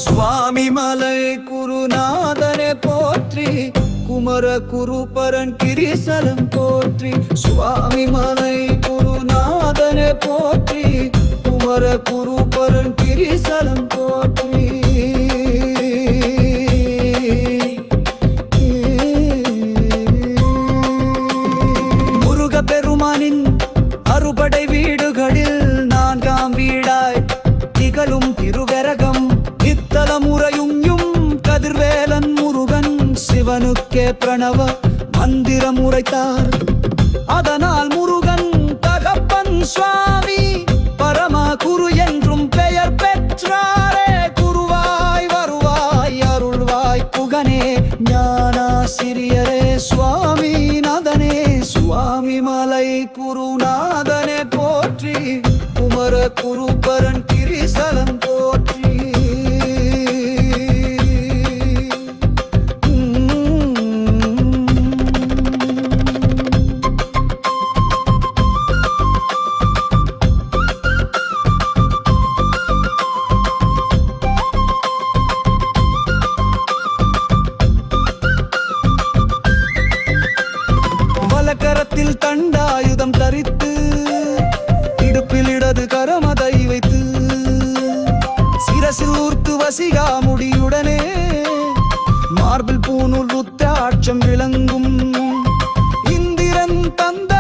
சுவாமி மலை குருநாதனே போற்றி, குமர குருபரன் கிரிசலம் போற்றி. சுவாமி மலை குருநாதனே போற்றி, குமர குருபரன் கிரிசலம் போற்றி. முருக பெருமானின் அறுபடை வீடுகளில் நான்காம் வீடாய் திகழும் திருவரகம் முறையும் கதிர்வேலன் முருகன் சிவனுக்கே பிரணவ மந்திரம் உரைத்தார். அதனால் முருகன் தகப்பன் சுவாமி பரம குரு என்றும் பெயர் பெற்றாரே. குருவாய் வருவாய் அருள்வாய் புகனே ஞானாசிரியரே சுவாமி நாதனே. சுவாமி மலை குருநாதனே போற்றி, குமர குருபரன் கிரிசலம் போற்றி. கரத்தில் தண்டாயுதம் தரித்து, இடுப்பில் இடது கரமதை வைத்து, சிரசில் ஊர்த்து வசிகா முடியுடனே மார்பில் பூணூல் ருத்ராட்சம் விளங்கும். இந்திரன் தந்த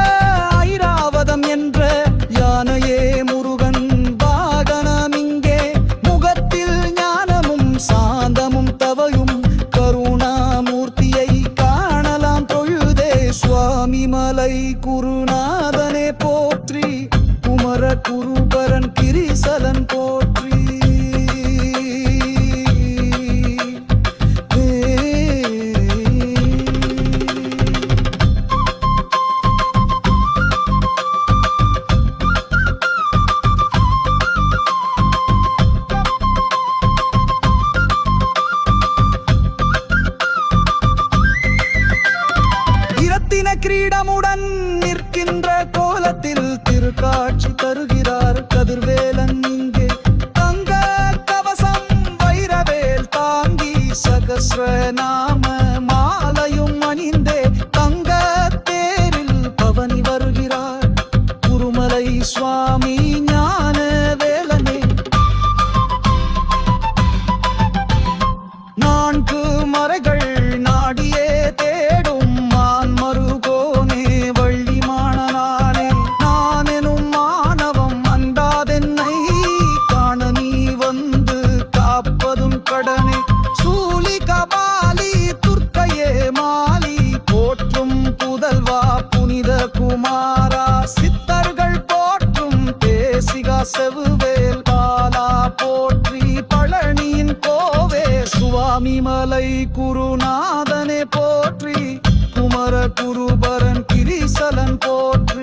ஐராவதம் என்ற யானையே முருகன் வாகனம். இங்கே முகத்தில் ஞானமும் சாந்தமும் தவையும் கருணாமூர்த்தியை காணலாம் தொழுதே. சுவாமி மலை குருநாதனே போற்றி, குமர குருபரன் கிரிசலன் போற்றி. கிரீடமுடன் நிற்கின்ற கோலத்தில் திருக்காட்சி தருகிறார் கதிர்வேலன். இங்கே தங்க கவசம் வைரவேல் தாங்கி சகஸ்ர நாம மாலையும் அணிந்தே தங்க தேரில் பவனி வருகிறார் குருமலை சுவாமி ஞான வேலனே. நான்கு மறைகள் நாடியே தேடும் கடனே. சூலி கபாலி துர்க்கையே மாலி போற்றும் புதல்வா புனித குமாரா. சித்தர்கள் போற்றும் தேசிகா செவுவேல் பாலா போற்றி பழனியின் கோவே. சுவாமி மலை குருநாதனே போற்றி, குமர குருபரன் கிரிசலன் போற்றி.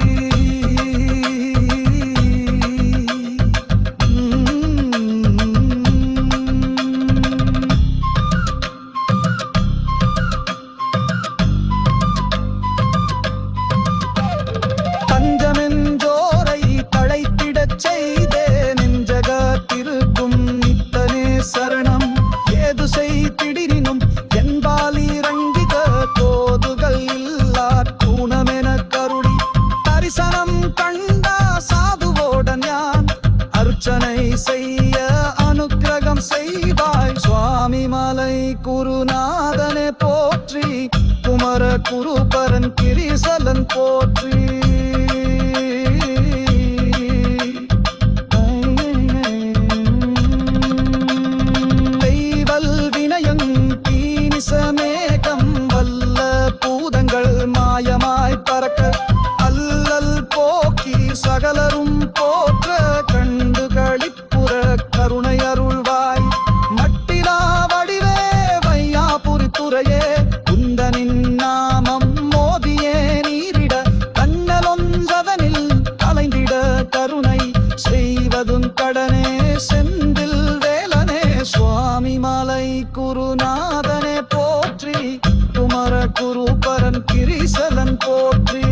செய்ய அனுக்கிரகம் செய்வாய். சுவாமி மலை குருநாதனே போற்றி, குமர குருபரன் கிரிசலன் போற்றி. தெய்வல் வினயங் தீனிசமேகம் வல்ல பூதங்கள் மாயமாய் பறக்க அல்லல் போக்கி சகலரும் போற்ற கண்டு களிப்புற கருணை அருள்வாய். மட்டிலா வடிவே வையாபுரி துறையே மலை குருநாதனே போற்றி குமர குருபரன் கிரிசலன் போற்றி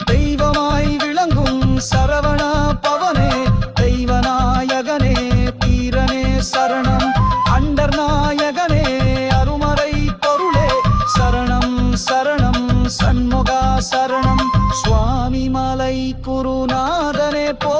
தெய்வமாய் விளங்கும் சரவண பவனே தெய்வநாயகனே தீரனே சரணம் அண்டர் நாயகனே அருமறை பொருளே சரணம் சரணம் சண்முகா சரணம் சுவாமி மலை குருநாதனே போ